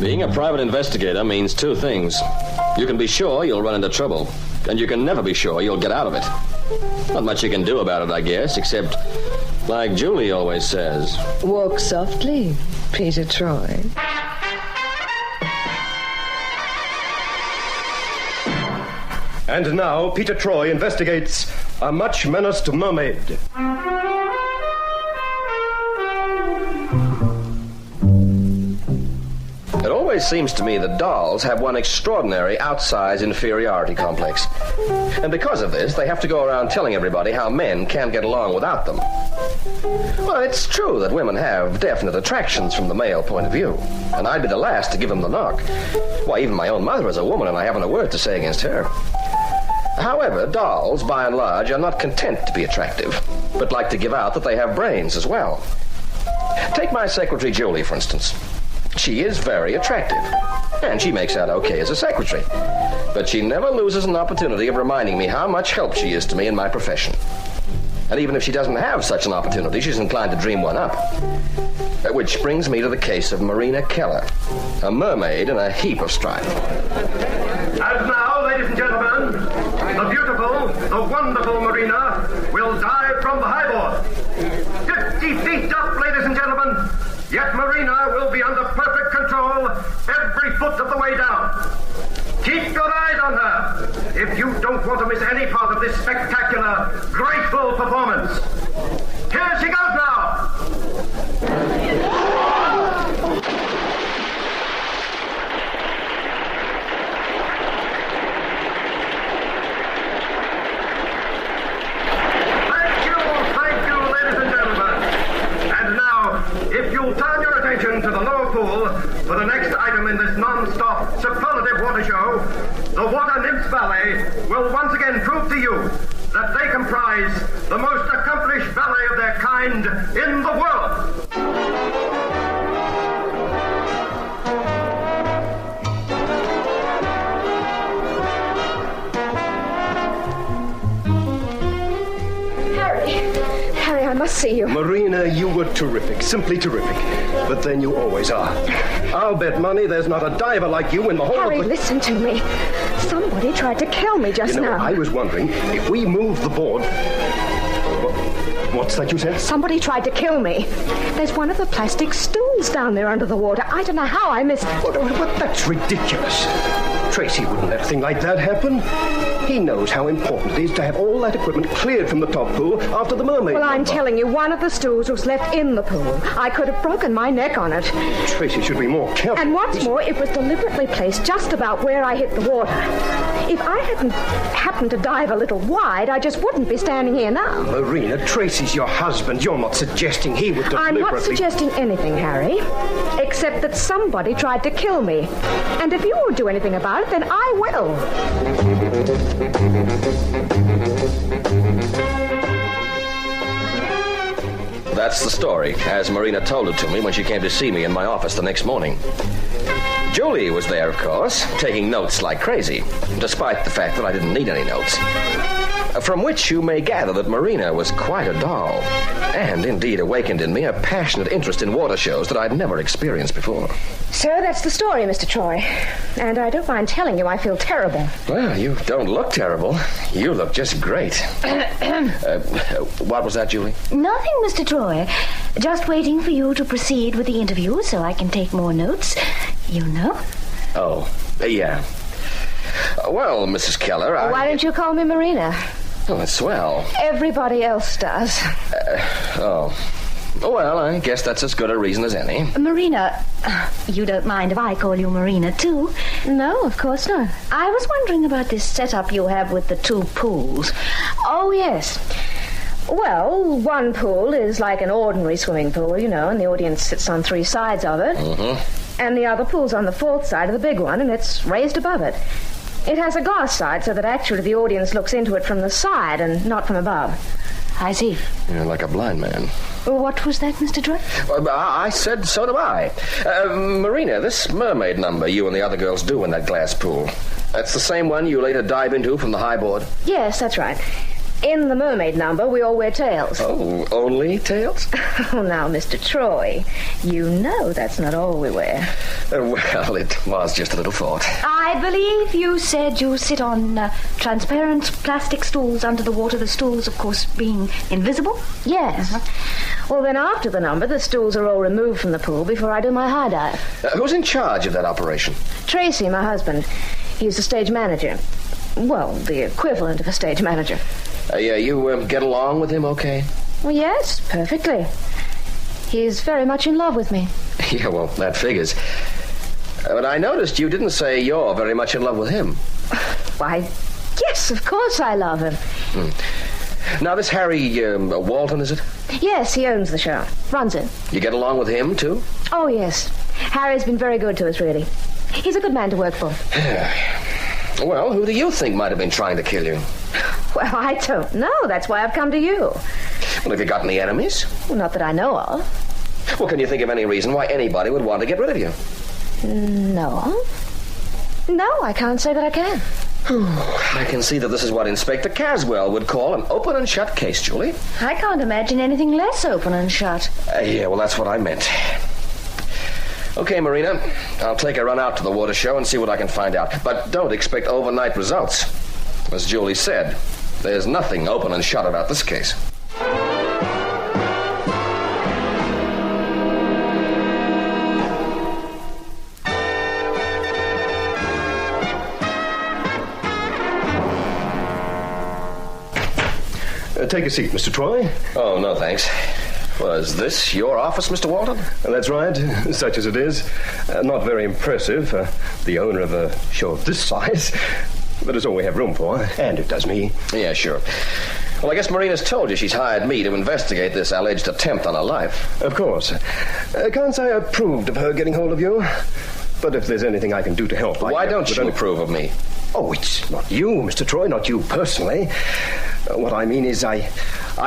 Being a private investigator means two things. You can be sure you'll run into trouble, and you can never be sure you'll get out of it. Not much you can do about it, I guess, except, like Julie always says, walk softly, Peter Troy. And now, Peter Troy investigates a much menaced mermaid. It always seems to me that dolls have one extraordinary outsized inferiority complex. And because of this, they have to go around telling everybody how men can't get along without them. Well, it's true that women have definite attractions from the male point of view, and I'd be the last to give them the knock. Why, even my own mother is a woman, and I haven't a word to say against her. However, dolls, by and large, are not content to be attractive, but like to give out that they have brains as well. Take my secretary, Julie, for instance. She is very attractive, and she makes out okay as a secretary. But she never loses an opportunity of reminding me how much help she is to me in my profession. And even if she doesn't have such an opportunity, she's inclined to dream one up. Which brings me to the case of Marina Keller, a mermaid in a heap of strife. And now, ladies and gentlemen, the beautiful, the wonderful Marina will dive from the highboard. 50 feet up, ladies and gentlemen. Yet Marina will be under perfect control every foot of the way down. Keep your eyes on her if you don't want to miss any part of this spectacular, graceful performance. Here she goes now. Thank you, ladies and gentlemen. And now, if you'll turn your attention to the lower pool for the next item in this non-stop superlative water show, the Water Nymphs Ballet will once again prove to you that they comprise the most accomplished ballet of their kind in the world. Harry, I must see you. Marina, you were terrific, simply terrific. But then you always are. I'll bet money there's not a diver like you in the whole Harry, of the... listen to me. Somebody tried to kill me just now. I was wondering if we moved the board... What's that you said? Somebody tried to kill me. There's one of the plastic stools down there under the water. I don't know how I missed... But that's ridiculous. Tracy wouldn't let a thing like that happen. He knows how important it is to have all that equipment cleared from the top pool after the mermaid. Well, I'm telling you, one of the stools was left in the pool. I could have broken my neck on it. Tracy should be more careful. And what's more, it was deliberately placed just about where I hit the water. If I hadn't happened to dive a little wide, I just wouldn't be standing here now. Marina, Tracy's your husband. You're not suggesting he would deliberately... I'm not suggesting anything, Harry, except that somebody tried to kill me. And if you won't do anything about it, then I will. That's the story, as Marina told it to me when she came to see me in my office the next morning. Julie was there, of course, taking notes like crazy, despite the fact that I didn't need any notes. From which you may gather that Marina was quite a doll, and indeed awakened in me a passionate interest in water shows that I'd never experienced before. So that's the story, Mr. Troy. And I don't mind telling you I feel terrible. Well, you don't look terrible. You look just great. What was that, Julie? Nothing, Mr. Troy. Just waiting for you to proceed with the interview so I can take more notes. You know? Oh, yeah. Well, Mrs. Keller, Why don't you call me Marina? Oh, that's swell. Everybody else does. Well, I guess that's as good a reason as any. Marina, you don't mind if I call you Marina, too? No, of course not. I was wondering about this setup you have with the two pools. Oh, yes. Well, one pool is like an ordinary swimming pool, you know, and the audience sits on three sides of it. Mm-hmm. And the other pool's on the fourth side of the big one, and it's raised above it. It has a glass side so that actually the audience looks into it from the side and not from above. I see. You're like a blind man. What was that, Mr. Troy? I said so do I. Marina, this mermaid number you and the other girls do in that glass pool, That's the same one you later dive into from the high board? Yes, that's right. In the Mermaid number, we all wear tails. Oh, only tails? Oh, now, Mr. Troy, you know that's not all we wear. Well, it was just a little thought. I believe you said you sit on transparent plastic stools under the water, the stools, of course, being invisible? Yes. Well, then after the number, the stools are all removed from the pool before I do my high dive. Who's in charge of that operation? Tracy, my husband. He's the stage manager. Well, the equivalent of a stage manager. You get along with him okay? Well, yes, perfectly. He's very much in love with me. Yeah, well, that figures. But I noticed you didn't say you're very much in love with him. Why, yes, of course I love him. Now, this Harry Walton, is it? Yes, he owns the show. Runs it. You get along with him, too? Oh, yes. Harry's been very good to us, really. He's a good man to work for. Well, who do you think might have been trying to kill you? Well, I don't know. That's why I've come to you. Well, have you got any enemies? Well, not that I know of. Well, can you think of any reason why anybody would want to get rid of you? No. No, I can't say that I can. I can see that this is what Inspector Caswell would call an open and shut case, Julie. I can't imagine anything less open and shut. Yeah, well, that's what I meant. Okay, Marina, I'll take a run out to the water show and see what I can find out. But don't expect overnight results. As Julie said, there's nothing open and shut about this case. Take a seat, Mr. Troy. Oh, no, thanks. Was this your office, Mr. Walton? That's right, such as it is. Not very impressive, the owner of a show of this size. But it's all we have room for, and it does me. Yeah, sure. Well, I guess Marina's told you she's hired me to investigate this alleged attempt on her life. Of course. Can't say I approved of her getting hold of you. But if there's anything I can do to help... Why don't you approve of me? Oh, it's not you, Mr. Troy, not you personally. What I mean is I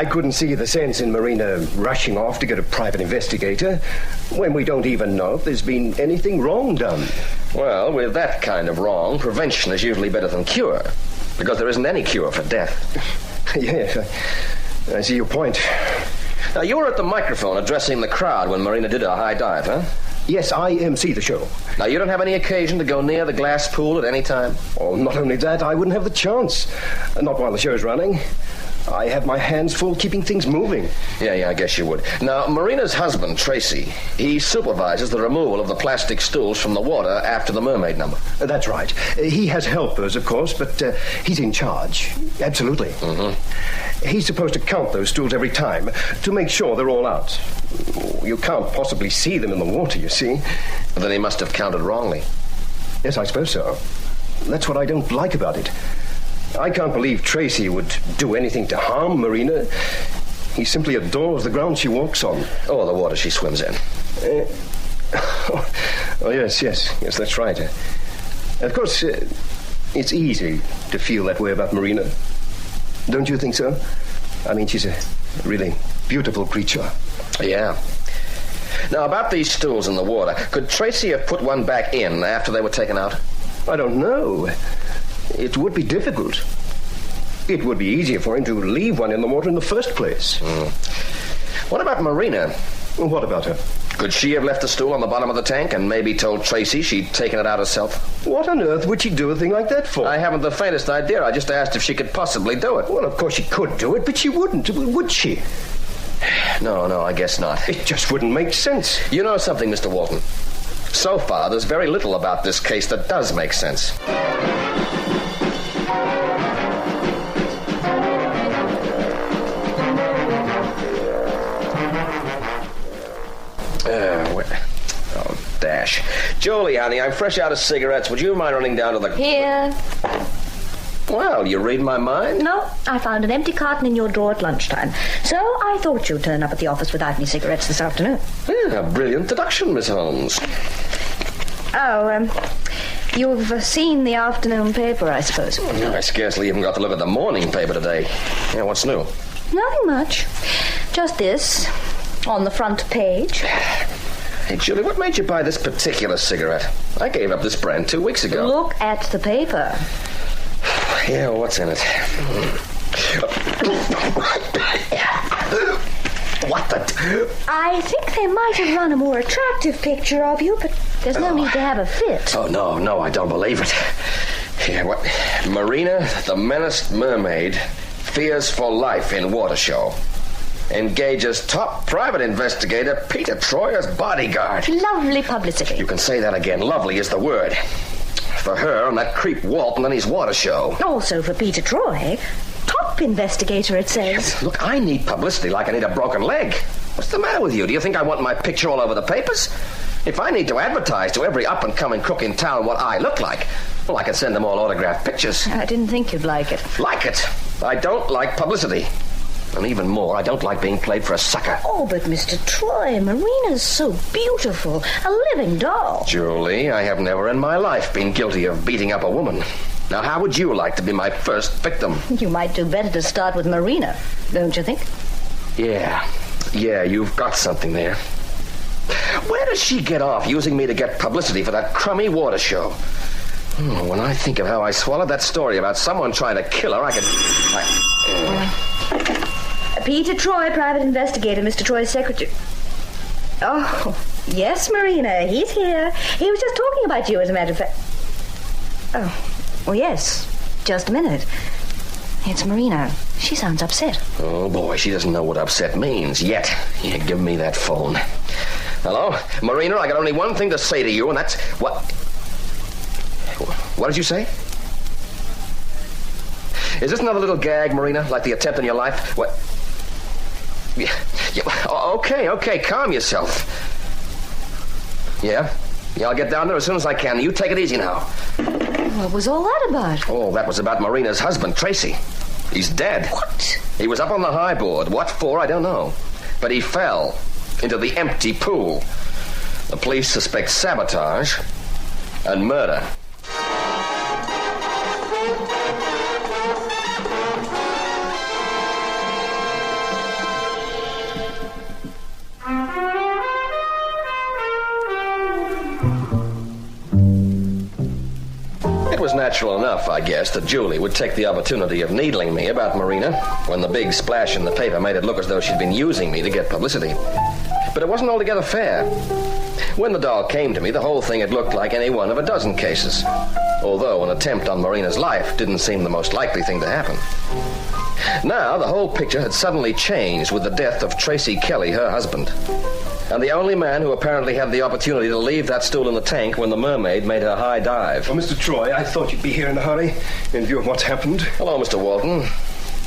couldn't see the sense in Marina rushing off to get a private investigator when we don't even know if there's been anything wrong done. Well, with that kind of wrong, prevention is usually better than cure, because there isn't any cure for death. Yes, I see your point. Now, you were at the microphone addressing the crowd when Marina did her high dive, huh? Yes, I MC the show. Now, you don't have any occasion to go near the glass pool at any time? Oh, not only that, I wouldn't have the chance. Not while the show's running. I have my hands full keeping things moving. Yeah, I guess you would. Now, Marina's husband, Tracy, he supervises the removal of the plastic stools from the water after the Mermaid number. That's right. He has helpers, of course, but he's in charge. Absolutely. Mm-hmm. He's supposed to count those stools every time to make sure they're all out. You can't possibly see them in the water, you see. Then he must have counted wrongly. Yes, I suppose so. That's what I don't like about it. I can't believe Tracy would do anything to harm Marina. He simply adores the ground she walks on. Or the water she swims in. Oh, yes, that's right. Of course, it's easy to feel that way about Marina. Don't you think so? I mean, she's a really beautiful creature. Yeah. Now, about these stools in the water, could Tracy have put one back in after they were taken out? I don't know. It would be difficult. It would be easier for him to leave one in the water in the first place. What about Marina? What about her? Could she have left the stool on the bottom of the tank and maybe told Tracy she'd taken it out herself? What on earth would she do a thing like that for? I haven't the faintest idea. I just asked if she could possibly do it. Well, of course she could do it, but she wouldn't, would she? No, I guess not. It just wouldn't make sense. You know something, Mr. Walton? So far, there's very little about this case that does make sense. Oh, dash. Julie, honey, I'm fresh out of cigarettes. Would you mind running down to the... Here. Well, you read my mind? No, I found an empty carton in your drawer at lunchtime. So I thought you'd turn up at the office without any cigarettes this afternoon. Yeah, a brilliant deduction, Miss Holmes. Oh, you've seen the afternoon paper, I suppose. I scarcely even got to look at the morning paper today. Yeah, what's new? Nothing much. Just this, on the front page. Hey, Julie, what made you buy this particular cigarette? I gave up this brand 2 weeks ago. Look at the paper. Yeah, well, what's in it? What the... I think they might have run a more attractive picture of you, but there's no need to have a fit. Oh, no, I don't believe it. Yeah, what? Marina, the menaced mermaid, fears for life in water show. Engages top private investigator Peter Troy as bodyguard. Lovely publicity. You can say that again. Lovely is the word. For her and that creep Walton and his water show. Also for Peter Troy. Top investigator, it says. Look, I need publicity like I need a broken leg. What's the matter with you? Do you think I want my picture all over the papers? If I need to advertise to every up-and-coming crook in town what I look like, well, I can send them all autographed pictures. I didn't think you'd like it. Like it? I don't like publicity. And even more, I don't like being played for a sucker. Oh, but Mr. Troy, Marina's so beautiful. A living doll. Julie, I have never in my life been guilty of beating up a woman. Now, how would you like to be my first victim? You might do better to start with Marina, don't you think? Yeah, you've got something there. Where does she get off using me to get publicity for that crummy water show? When I think of how I swallowed that story about someone trying to kill her, Peter Troy, private investigator, Mr. Troy's secretary. Oh, yes, Marina, he's here. He was just talking about you, as a matter of fact. Oh, yes, just a minute. It's Marina. She sounds upset. Oh, boy, she doesn't know what upset means yet. Here, give me that phone. Hello? Marina, I got only one thing to say to you, and that's... What did you say? Is this another little gag, Marina, like the attempt on your life? What? Yeah, okay, calm yourself. Yeah, I'll get down there as soon as I can. You take it easy now. What was all that about? Oh, that was about Marina's husband, Tracy. He's dead. What? He was up on the high board. What for, I don't know. But he fell into the empty pool. The police suspect sabotage and murder. It was natural enough, I guess, that Julie would take the opportunity of needling me about Marina when the big splash in the paper made it look as though she'd been using me to get publicity. But it wasn't altogether fair. When the doll came to me, the whole thing had looked like any one of a dozen cases, although an attempt on Marina's life didn't seem the most likely thing to happen. Now, the whole picture had suddenly changed with the death of Tracy Kelly, her husband, and the only man who apparently had the opportunity to leave that stool in the tank when the mermaid made her high dive. Well, Mr. Troy, I thought you'd be here in a hurry, in view of what's happened. Hello, Mr. Walton.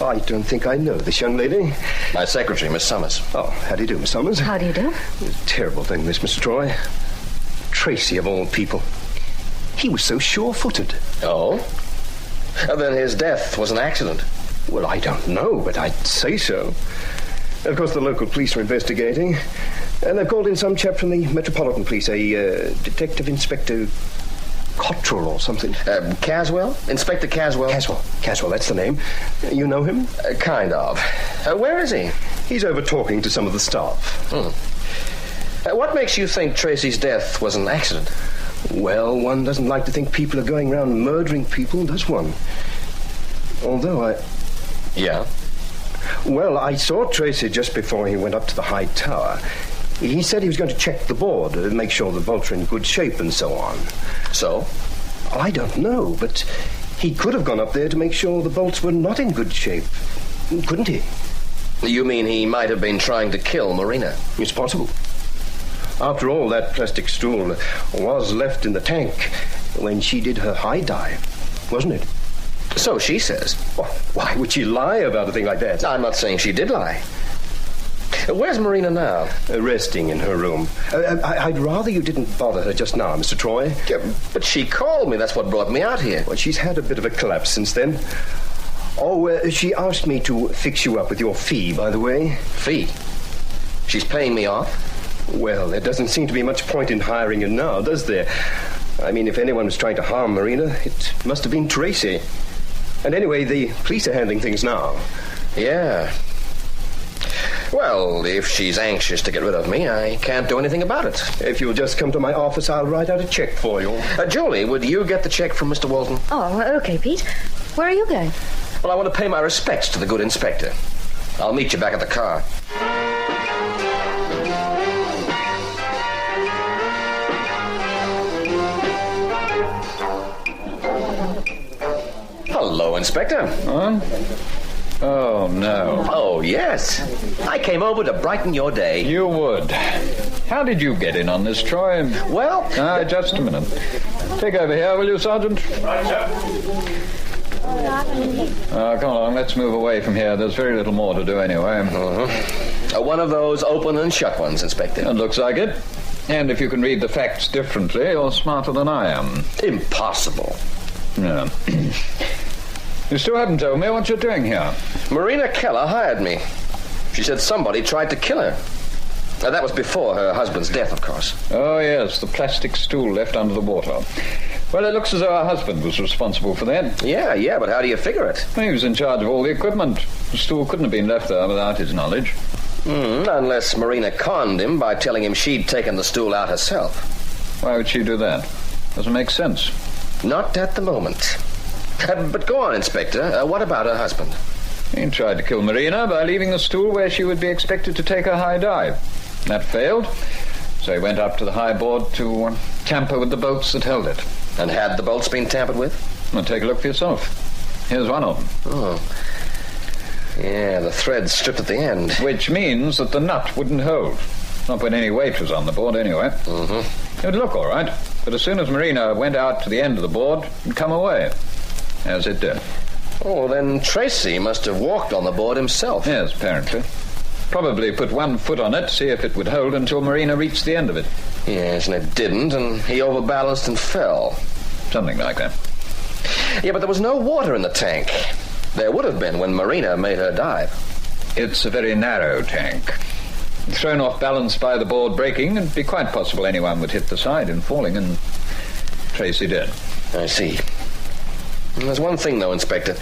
I don't think I know this young lady. My secretary, Miss Summers. Oh, how do you do, Miss Summers? How do you do? It's a terrible thing, this, Mr. Troy. Tracy, of all people. He was so sure-footed. Oh? Then his death was an accident. Well, I don't know, but I'd say so. Of course, the local police are investigating, and they've called in some chap from the Metropolitan Police, a Detective Inspector Cottrell or something. Caswell? Inspector Caswell? Caswell, that's the name. You know him? Kind of. Where is he? He's over talking to some of the staff. What makes you think Tracy's death was an accident? Well, one doesn't like to think people are going around murdering people, does one? Although Yeah? Well, I saw Tracy just before he went up to the high tower. He said he was going to check the board, make sure the bolts are in good shape and so on. So? I don't know, but he could have gone up there to make sure the bolts were not in good shape, couldn't he? You mean he might have been trying to kill Marina? It's possible. After all, that plastic stool was left in the tank when she did her high dive, wasn't it? So she says. Well, why would she lie about a thing like that? I'm not saying she did lie. Where's Marina now? Resting in her room. I'd rather you didn't bother her just now, Mr. Troy. Yeah, but she called me. That's what brought me out here. Well, she's had a bit of a collapse since then. Oh, she asked me to fix you up with your fee, by the way. Fee? She's paying me off? Well, there doesn't seem to be much point in hiring you now, does there? I mean, if anyone was trying to harm Marina, it must have been Tracy. And anyway, the police are handling things now. Yeah. Well, if she's anxious to get rid of me, I can't do anything about it. If you'll just come to my office, I'll write out a check for you. Julie, would you get the check from Mr. Walton? Oh, okay, Pete. Where are you going? Well, I want to pay my respects to the good inspector. I'll meet you back at the car. Hello, Inspector. Huh? Oh, no. Oh, yes. I came over to brighten your day. You would. How did you get in on this, Troy? Well... Just a minute. Take over here, will you, Sergeant? Right, sir. Come along, let's move away from here. There's very little more to do anyway. One of those open and shut ones, Inspector. It looks like it. And if you can read the facts differently, you're smarter than I am. Impossible. Yeah. You still haven't told me what you're doing here. Marina Keller hired me. She said somebody tried to kill her. That was before her husband's death, of course. Oh, yes, the plastic stool left under the water. Well, it looks as though her husband was responsible for that. Yeah, but how do you figure it? He was in charge of all the equipment. The stool couldn't have been left there without his knowledge. Unless Marina conned him by telling him she'd taken the stool out herself. Why would she do that? Doesn't make sense. Not at the moment. But go on, Inspector. What about her husband? He tried to kill Marina by leaving the stool where she would be expected to take a high dive. That failed, so he went up to the high board to tamper with the bolts that held it. And had the bolts been tampered with? Well, take a look for yourself. Here's one of them. Oh. Yeah, the thread's stripped at the end. Which means that the nut wouldn't hold. Not when any weight was on the board, anyway. It would look all right, but as soon as Marina went out to the end of the board, it'd come away. As it did. Oh, then Tracy must have walked on the board himself. Yes, apparently. Probably put one foot on it, see if it would hold until Marina reached the end of it. Yes, and it didn't, and he overbalanced and fell. Something like that. Yeah, but there was no water in the tank. There would have been when Marina made her dive. It's a very narrow tank. Thrown off balance by the board breaking, it'd be quite possible anyone would hit the side in falling, and Tracy did. I see. There's one thing, though, Inspector.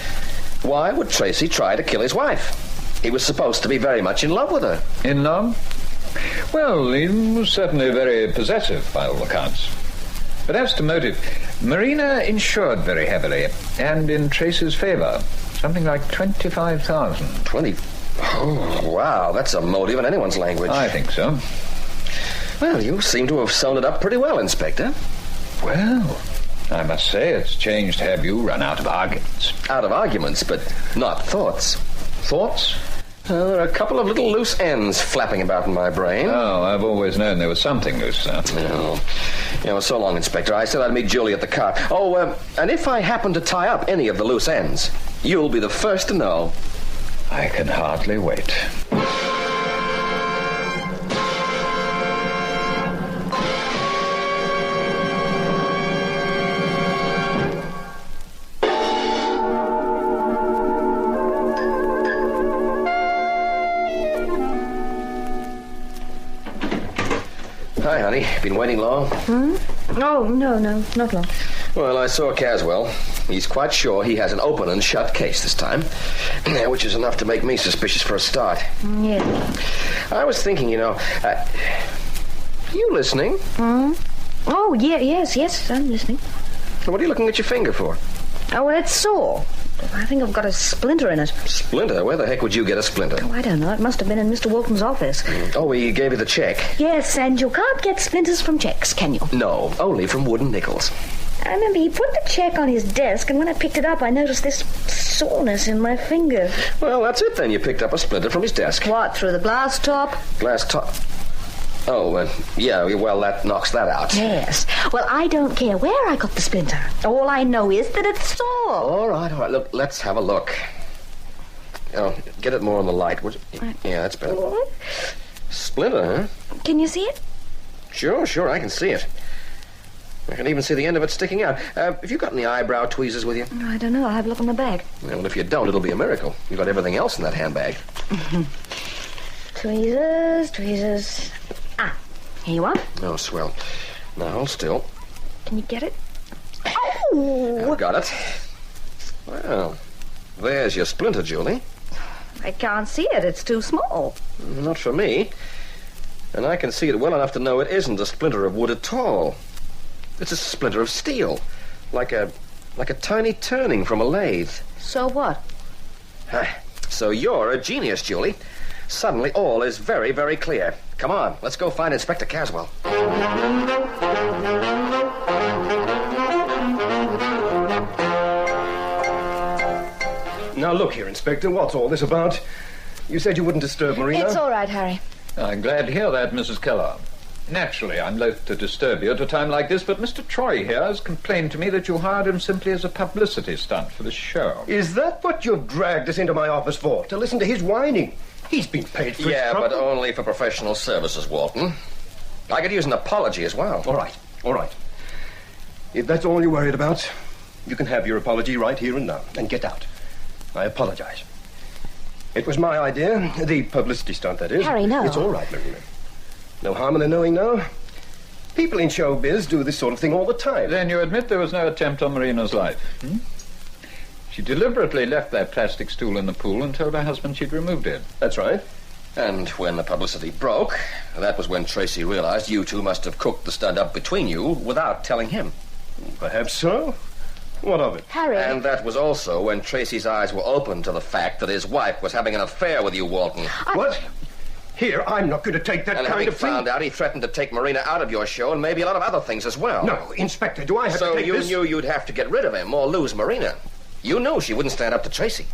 Why would Tracy try to kill his wife? He was supposed to be very much in love with her. In love? Well, he was certainly very possessive, by all accounts. But as to motive, Marina insured very heavily, and in Tracy's favor. Something like $25,000. 20? Oh, wow, that's a motive in anyone's language. I think so. Well, you seem to have sewn it up pretty well, Inspector. Well, I must say it's changed to have you run out of arguments. Out of arguments, but not thoughts. Thoughts? There are a couple of little loose ends flapping about in my brain. Oh, I've always known there was something loose there. Well, so long, Inspector. I said I'd meet Julie at the car. Oh, and if I happen to tie up any of the loose ends, you'll be the first to know. I can hardly wait. Hi, honey. Been waiting long? Oh, no, not long. Well, I saw Caswell. He's quite sure he has an open and shut case this time, which is enough to make me suspicious for a start. Yeah. I was thinking, you listening? Oh, yes, I'm listening. What are you looking at your finger for? Oh, well, it's sore. I think I've got a splinter in it. Splinter? Where the heck would you get a splinter? Oh, I don't know. It must have been in Mr. Walton's office. Oh, he gave you the check? Yes, and you can't get splinters from checks, can you? No, only from wooden nickels. I remember he put the check on his desk, and when I picked it up, I noticed this soreness in my finger. Well, that's it then. You picked up a splinter from his desk. What, through the glass top? Glass top? Oh, yeah, well, that knocks that out. Yes. Well, I don't care where I got the splinter. All I know is that it's sore. All right. Look, let's have a look. Oh, get it more on the light, would you? Yeah, that's better. Splinter, huh? Can you see it? Sure, I can see it. I can even see the end of it sticking out. Have you got any eyebrow tweezers with you? I don't know. I'll have a look in the bag. Well, if you don't, it'll be a miracle. You've got everything else in that handbag. Tweezers. Ah, here you are. Oh, swell. Now, hold still. Can you get it? Oh! I've got it. Well, there's your splinter, Julie. I can't see it. It's too small. Not for me. And I can see it well enough to know it isn't a splinter of wood at all. It's a splinter of steel. Like a tiny turning from a lathe. So what? So you're a genius, Julie. Suddenly all is very, very clear. Come on, let's go find Inspector Caswell. Now, look here, Inspector. What's all this about? You said you wouldn't disturb Marina. It's all right, Harry. I'm glad to hear that, Mrs. Keller. Naturally, I'm loath to disturb you at a time like this, but Mr. Troy here has complained to me that you hired him simply as a publicity stunt for the show. Is that what you've dragged us into my office for? To listen to his whining? He's been paid for his Yeah, trouble. but only for professional services, Walton. I could use an apology as well. All right. If that's all you're worried about, you can have your apology right here and now, and get out. I apologize. It was my idea, the publicity stunt, that is. Harry, no. It's all right, Marina. No harm in the knowing now. People in showbiz do this sort of thing all the time. Then you admit there was no attempt on Marina's life, hmm? She deliberately left that plastic stool in the pool and told her husband she'd removed it. That's right. And when the publicity broke, that was when Tracy realized you two must have cooked the stunt up between you without telling him. Perhaps so. What of it? Harry. And that was also when Tracy's eyes were opened to the fact that his wife was having an affair with you, Walton. What? Here, I'm not going to take that And kind having of thing. found out, he threatened to take Marina out of your show and maybe a lot of other things as well. No, Inspector, do I have to So take you this? knew you'd have to get rid of him or lose Marina. You knew she wouldn't stand up to Tracy.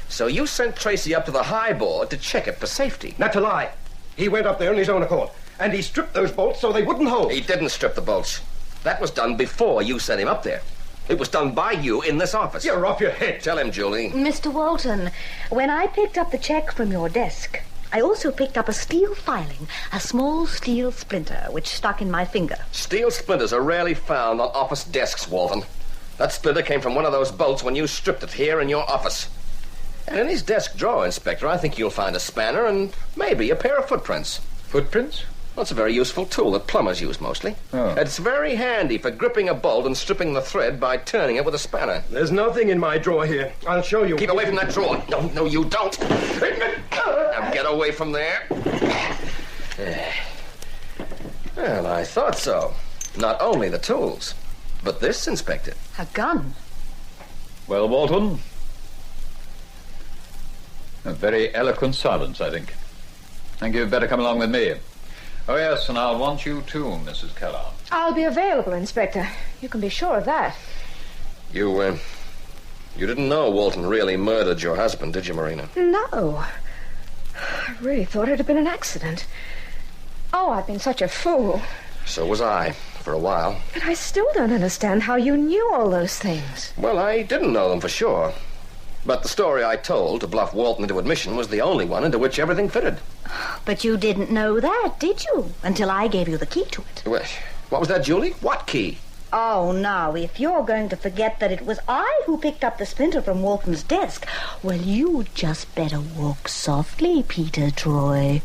So you sent Tracy up to the high board to check it for safety. That's a lie. He went up there on his own accord, and he stripped those bolts so they wouldn't hold. He didn't strip the bolts. That was done before you sent him up there. It was done by you in this office. You're off your head. Tell him, Julie. Mr. Walton, when I picked up the check from your desk, I also picked up a steel filing, a small steel splinter, which stuck in my finger. Steel splinters are rarely found on office desks, Walton. That splinter came from one of those bolts when you stripped it here in your office. And in his desk drawer, Inspector, I think you'll find a spanner and maybe a pair of footprints. Footprints? Well, it's a very useful tool that plumbers use mostly. Oh. It's very handy for gripping a bolt and stripping the thread by turning it with a spanner. There's nothing in my drawer here. I'll show you. Keep away from that drawer. No, you don't. Now get away from there. Well, I thought so. Not only the tools, but this, Inspector. A gun. Well, Walton? A very eloquent silence, I think. Think you'd better come along with me. Oh, yes, and I'll want you too, Mrs. Keller. I'll be available, Inspector. You can be sure of that. You didn't know Walton really murdered your husband, did you, Marina? No. I really thought it had been an accident. Oh, I've been such a fool. So was I, for a while. But I still don't understand how you knew all those things. Well, I didn't know them for sure. But the story I told to bluff Walton into admission was the only one into which everything fitted. But you didn't know that, did you? Until I gave you the key to it. What was that, Julie? What key? Oh, now, if you're going to forget that it was I who picked up the splinter from Walton's desk, well, you just better walk softly, Peter Troy.